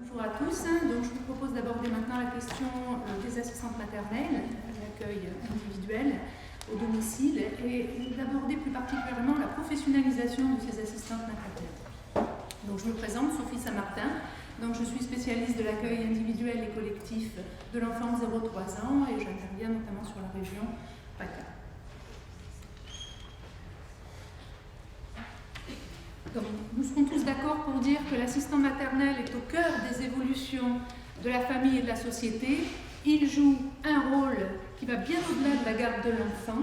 Bonjour à tous. Donc, je vous propose d'aborder maintenant la question des assistantes maternelles, l'accueil individuel au domicile, et d'aborder plus particulièrement la professionnalisation de ces assistantes maternelles. Donc, je me présente, Sophie Saint-Martin. Donc, je suis spécialiste de l'accueil individuel et collectif de l'enfant de 0-3 ans et j'interviens notamment sur la région PACA. Donc, nous serons tous d'accord pour dire que l'assistant maternel est au cœur des évolutions de la famille et de la société. Il joue un rôle qui va bien au-delà de la garde de l'enfant.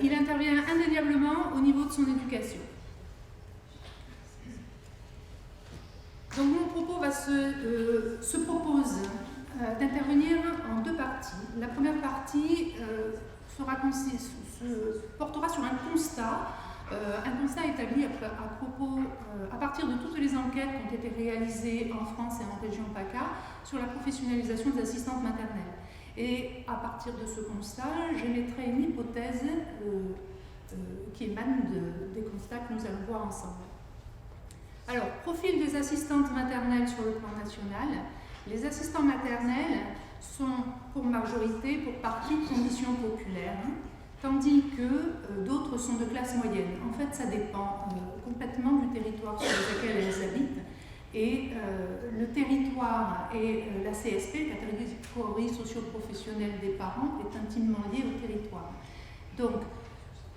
Il intervient indéniablement au niveau de son éducation. Donc mon propos se propose d'intervenir en deux parties. La première partie portera sur un constat établi à partir de toutes les enquêtes qui ont été réalisées en France et en région PACA sur la professionnalisation des assistantes maternelles. Et à partir de ce constat, j'émettrai une hypothèse qui émane des constats que nous allons voir ensemble. Alors, profil des assistantes maternelles sur le plan national. Les assistants maternels sont pour majorité, pour partie, de conditions populaires, tandis que d'autres sont de classe moyenne. En fait, ça dépend complètement du territoire sur lequel elles habitent. Et le territoire et la CSP, catégorie socio-professionnelle des parents, est intimement liée au territoire. Donc,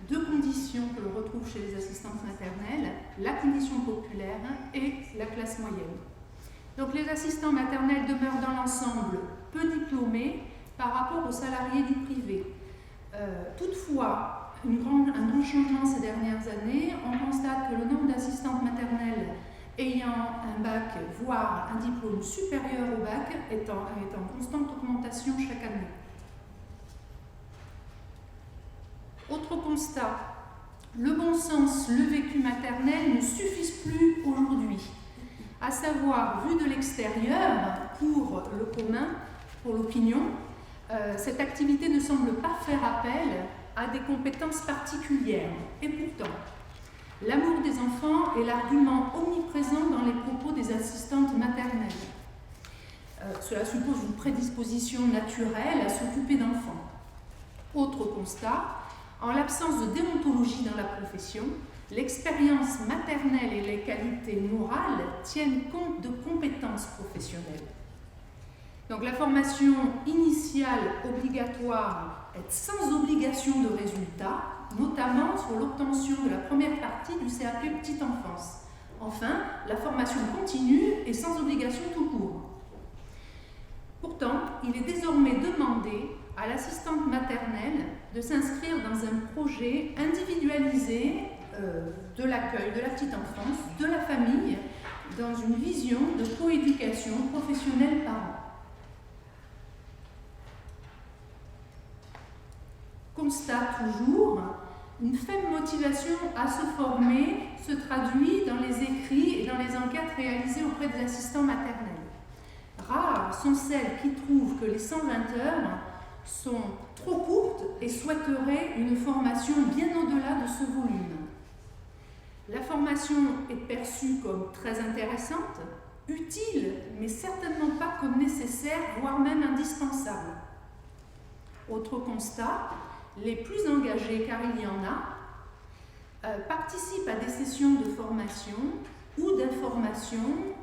deux conditions que l'on retrouve chez les assistantes maternelles, la condition populaire et la classe moyenne. Donc les assistants maternels demeurent dans l'ensemble peu diplômés par rapport aux salariés du privé. Toutefois, un grand changement ces dernières années, on constate que le nombre d'assistantes maternelles ayant un bac, voire un diplôme supérieur au bac, est en constante augmentation chaque année. Autre constat, le bon sens, le vécu maternel ne suffisent plus aujourd'hui. À savoir, vu de l'extérieur, pour le commun, pour l'opinion, cette activité ne semble pas faire appel à des compétences particulières. Et pourtant, l'amour des enfants est l'argument omniprésent dans les propos des assistantes maternelles. Cela suppose une prédisposition naturelle à s'occuper d'enfants. Autre constat, en l'absence de déontologie dans la profession, l'expérience maternelle et les qualités morales tiennent compte de compétences professionnelles. Donc la formation initiale obligatoire est sans obligation de résultat, notamment sur l'obtention de la première partie du CAP Petite Enfance. Enfin, la formation continue est sans obligation tout court. Pourtant, il est désormais demandé à l'assistante maternelle de s'inscrire dans un projet individualisé de l'accueil de la petite enfance, de la famille, dans une vision de coéducation professionnelle parent. Constat toujours, une faible motivation à se former se traduit dans les écrits et dans les enquêtes réalisées auprès des assistants maternels. Rares sont celles qui trouvent que les 120 heures sont trop courtes et souhaiteraient une formation bien au-delà de ce volume. La formation est perçue comme très intéressante, utile, mais certainement pas comme nécessaire, voire même indispensable. Autre constat, les plus engagés, car il y en a, participent à des sessions de formation ou d'information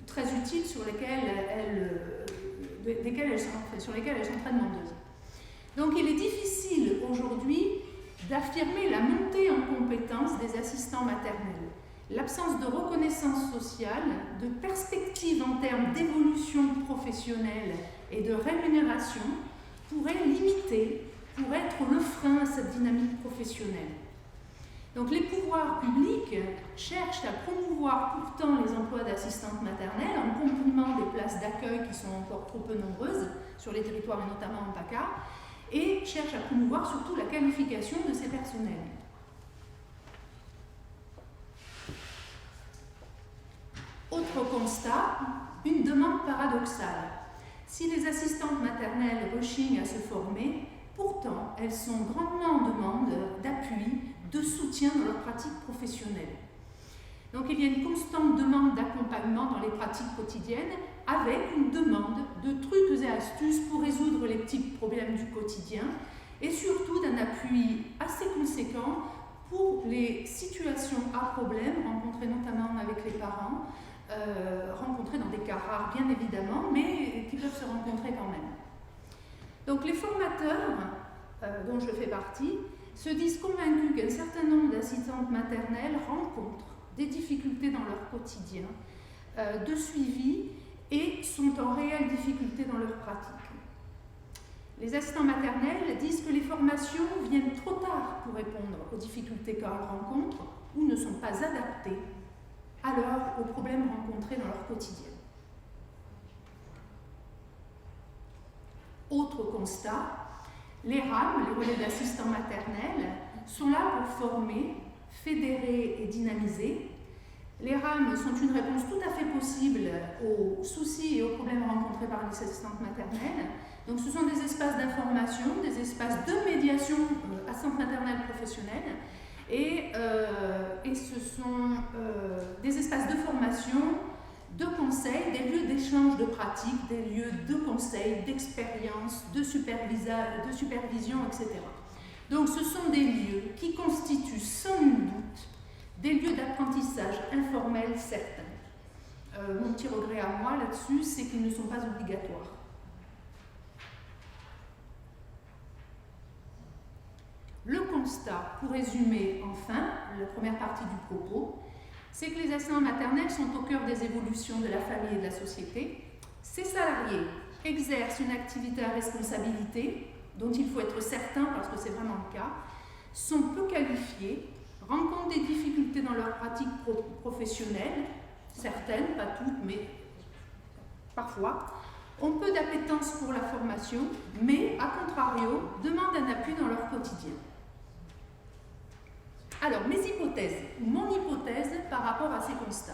très utiles sur lesquelles elles sont très demandeuses. Donc il est difficile aujourd'hui d'affirmer la montée en compétence des assistants maternels. L'absence de reconnaissance sociale, de perspective en termes d'évolution professionnelle et de rémunération pourrait être le frein à cette dynamique professionnelle. Donc les pouvoirs publics cherchent à promouvoir pourtant les emplois d'assistantes maternelles en complément des places d'accueil qui sont encore trop peu nombreuses sur les territoires et notamment en PACA, et cherchent à promouvoir surtout la qualification de ces personnels. Autre constat, une demande paradoxale. Si les assistantes maternelles rechignent à se former, pourtant elles sont grandement en demande d'appui, de soutien dans leur pratique professionnelle. Donc il y a une constante demande d'accompagnement dans les pratiques quotidiennes avec une demande de trucs et astuces pour résoudre les petits problèmes du quotidien et surtout d'un appui assez conséquent pour les situations à problème rencontrées notamment avec les parents, rencontrées dans des cas rares bien évidemment, mais qui peuvent se rencontrer quand même. Donc les formateurs, dont je fais partie, se disent convaincus qu'un certain nombre d'assistantes maternelles rencontrent des difficultés dans leur quotidien de suivi et sont en réelle difficulté dans leur pratique. Les assistants maternels disent que les formations viennent trop tard pour répondre aux difficultés qu'elles rencontrent ou ne sont pas adaptées aux problèmes rencontrés dans leur quotidien. Autre constat, les RAM, les relais d'assistants maternels, sont là pour former, fédérer et dynamiser. Les RAM sont une réponse tout à fait possible aux soucis et aux problèmes rencontrés par les assistantes maternelles. Donc ce sont des espaces d'information, des espaces de médiation assistantes maternelles professionnelles et ce sont des espaces de formation, de conseil, des lieux d'échange de pratiques, des lieux de conseil, d'expérience, de supervision, etc. Donc ce sont des lieux qui constituent sans nul doute des lieux d'apprentissage informels certains. Mon petit regret à moi là-dessus, c'est qu'ils ne sont pas obligatoires. Le constat, pour résumer enfin la première partie du propos, c'est que les assistants maternels sont au cœur des évolutions de la famille et de la société. Ces salariés exercent une activité à responsabilité, dont il faut être certain, parce que c'est vraiment le cas, sont peu qualifiés, rencontrent des difficultés dans leur pratique professionnelle, certaines, pas toutes, mais parfois, ont peu d'appétence pour la formation, mais, à contrario, demandent un appui dans leur quotidien. Alors, mes hypothèses, mon hypothèse par rapport à ces constats.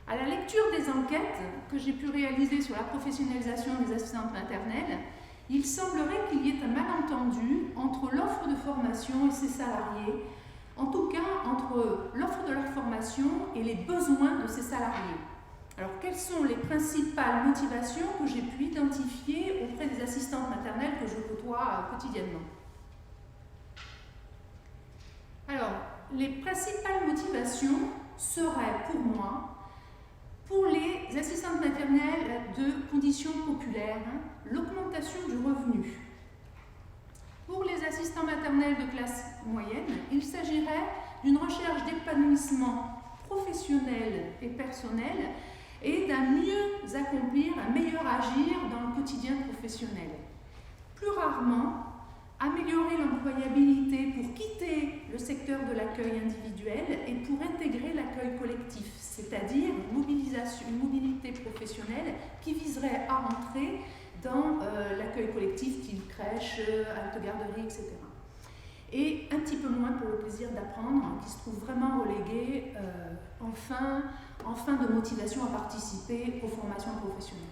À la lecture des enquêtes que j'ai pu réaliser sur la professionnalisation des assistantes maternelles, il semblerait qu'il y ait un malentendu entre l'offre de formation et ses salariés, en tout cas entre l'offre de leur formation et les besoins de ces salariés. Alors, quelles sont les principales motivations que j'ai pu identifier auprès des assistantes maternelles que je côtoie quotidiennement ? Alors, les principales motivations seraient pour moi, pour les assistantes maternelles de conditions populaires, l'augmentation du revenu. Pour les assistants maternels de classe moyenne, il s'agirait d'une recherche d'épanouissement professionnel et personnel et d'un mieux accomplir, un meilleur agir dans le quotidien professionnel. Plus rarement, améliorer l'employabilité pour quitter le secteur de l'accueil individuel et pour intégrer l'accueil collectif, c'est-à-dire une mobilité professionnelle qui viserait à entrer dans l'accueil collectif, type crèche, halte-garderie, etc. Et un petit peu moins pour le plaisir d'apprendre, qui se trouve vraiment relégué en fin de motivation à participer aux formations professionnelles.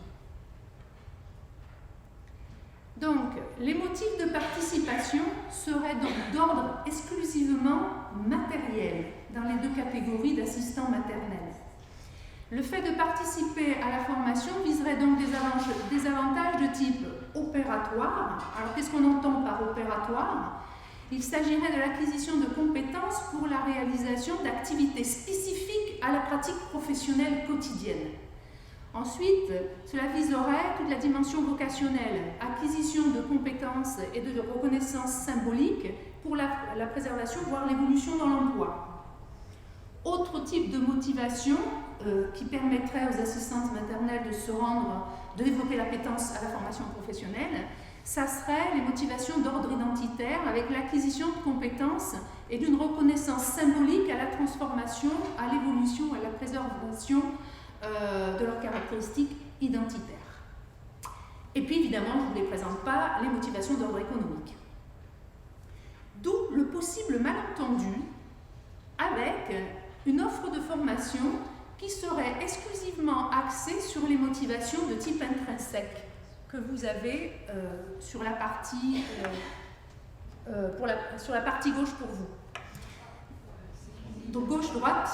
Donc, les motifs de participation seraient donc d'ordre exclusivement matériel dans les deux catégories d'assistants maternels. Le fait de participer à la formation viserait donc des avantages de type opératoire. Alors, qu'est-ce qu'on entend par opératoire ? Il s'agirait de l'acquisition de compétences pour la réalisation d'activités spécifiques à la pratique professionnelle quotidienne. Ensuite, cela viserait toute la dimension vocationnelle, acquisition de compétences et de reconnaissance symbolique pour la préservation, voire l'évolution dans l'emploi. Autre type de motivation qui permettrait aux assistantes maternelles de développer l'appétence à la formation professionnelle, ça serait les motivations d'ordre identitaire avec l'acquisition de compétences et d'une reconnaissance symbolique à la transformation, à l'évolution, à la préservation de leurs caractéristiques identitaires. Et puis évidemment, je ne vous les présente pas, les motivations d'ordre économique. D'où le possible malentendu avec une offre de formation qui serait exclusivement axée sur les motivations de type intrinsèque que vous avez sur la partie gauche pour vous. donc gauche-droite,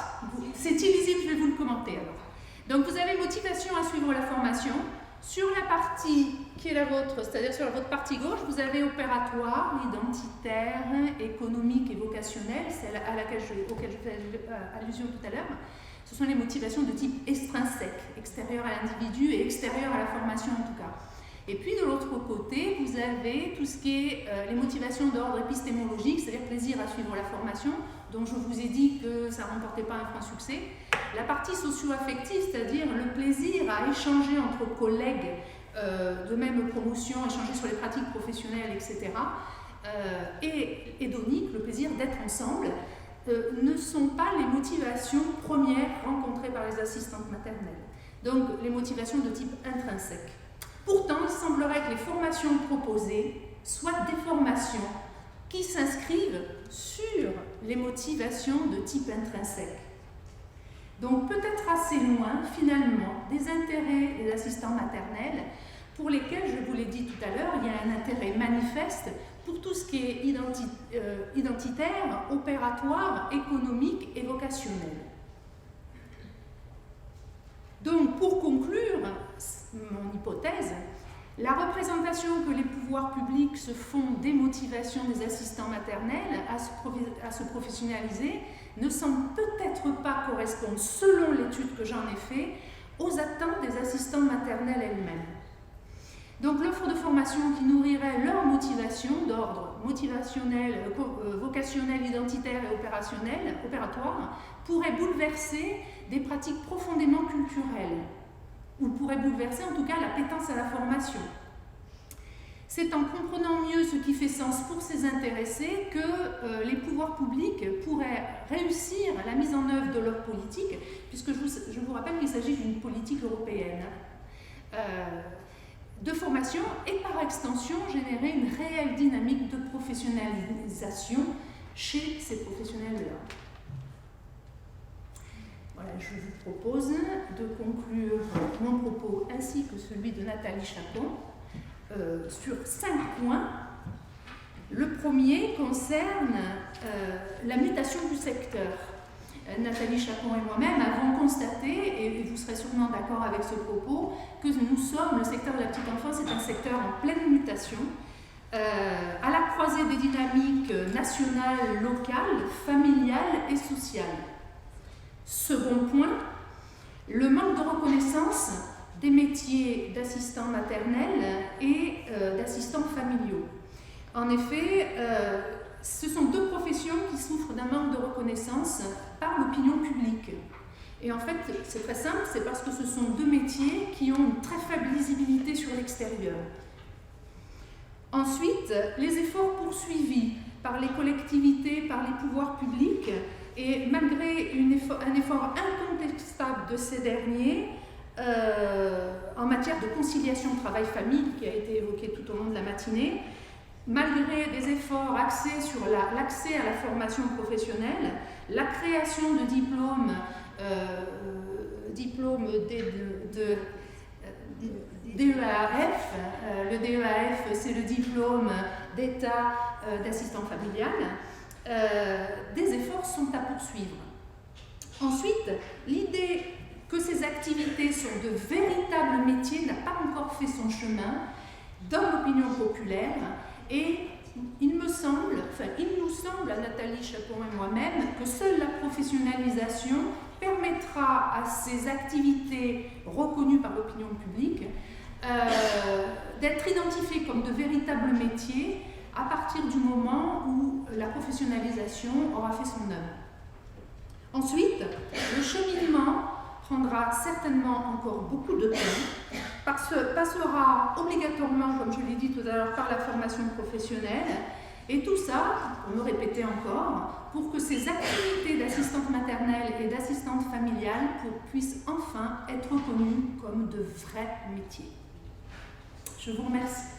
c'est illisible, je vais vous le commenter alors. Donc vous avez motivation à suivre la formation. Sur la partie qui est la vôtre, c'est-à-dire sur votre partie gauche, vous avez opératoire, identitaire, économique et vocationnel, celle auquel je fais allusion tout à l'heure. Ce sont les motivations de type extrinsèque, extérieur à l'individu et extérieur à la formation en tout cas. Et puis de l'autre côté, vous avez tout ce qui est les motivations d'ordre épistémologique, c'est-à-dire plaisir à suivre la formation, dont je vous ai dit que ça ne remportait pas un franc succès. La partie socio-affective, c'est-à-dire le plaisir à échanger entre collègues de même promotion, échanger sur les pratiques professionnelles, etc. Et hédonique, le plaisir d'être ensemble, ne sont pas les motivations premières rencontrées par les assistantes maternelles. Donc les motivations de type intrinsèque. Pourtant, il semblerait que les formations proposées soient des formations qui s'inscrivent sur les motivations de type intrinsèque. Donc peut-être assez loin, finalement, des intérêts des assistants maternels pour lesquels, je vous l'ai dit tout à l'heure, il y a un intérêt manifeste pour tout ce qui est identitaire, opératoire, économique et vocationnel. Donc pour conclure mon hypothèse, la représentation que les pouvoirs publics se font des motivations des assistants maternels à se professionnaliser ne semble peut-être pas correspondre, selon l'étude que j'en ai faite, aux attentes des assistants maternels elles-mêmes. Donc l'offre de formation qui nourrirait leur motivation d'ordre motivationnel, vocationnel, identitaire et opératoire pourrait bouleverser des pratiques profondément culturelles, ou pourrait bouleverser en tout cas l'appétence à la formation. C'est en comprenant mieux ce qui fait sens pour ces intéressés que les pouvoirs publics pourraient réussir à la mise en œuvre de leur politique, puisque je vous rappelle qu'il s'agit d'une politique européenne de formation et par extension générer une réelle dynamique de professionnalisation chez ces professionnels-là. Voilà, je vous propose de conclure mon propos ainsi que celui de Nathalie Chapon sur 5 points. Le premier concerne la mutation du secteur. Nathalie Chapon et moi-même avons constaté, et vous serez sûrement d'accord avec ce propos, que le secteur de la petite enfance est un secteur en pleine mutation, à la croisée des dynamiques nationales, locales, familiales et sociales. Second point, le manque de reconnaissance des métiers d'assistants maternels et d'assistants familiaux. En effet, ce sont deux professions qui souffrent d'un manque de reconnaissance par l'opinion publique. Et en fait, c'est très simple, c'est parce que ce sont deux métiers qui ont une très faible visibilité sur l'extérieur. Ensuite, les efforts poursuivis par les collectivités, par les pouvoirs publics, et malgré un effort incontestable de ces derniers, en matière de conciliation travail-famille, qui a été évoqué tout au long de la matinée, malgré des efforts axés sur l'accès à la formation professionnelle, la création de diplômes DEAF, le DEAF c'est le diplôme d'État d'assistant familial, des efforts sont à poursuivre. Ensuite, l'idée que ces activités sont de véritables métiers n'a pas encore fait son chemin dans l'opinion populaire et il nous semble à Nathalie Chapon et moi-même que seule la professionnalisation permettra à ces activités reconnues par l'opinion publique d'être identifiées comme de véritables métiers à partir du moment où la professionnalisation aura fait son œuvre. Ensuite, le cheminement prendra certainement encore beaucoup de temps, passera obligatoirement, comme je l'ai dit tout à l'heure, par la formation professionnelle, et tout ça, pour me répéter encore, pour que ces activités d'assistante maternelle et d'assistante familiale puissent enfin être reconnues comme de vrais métiers. Je vous remercie.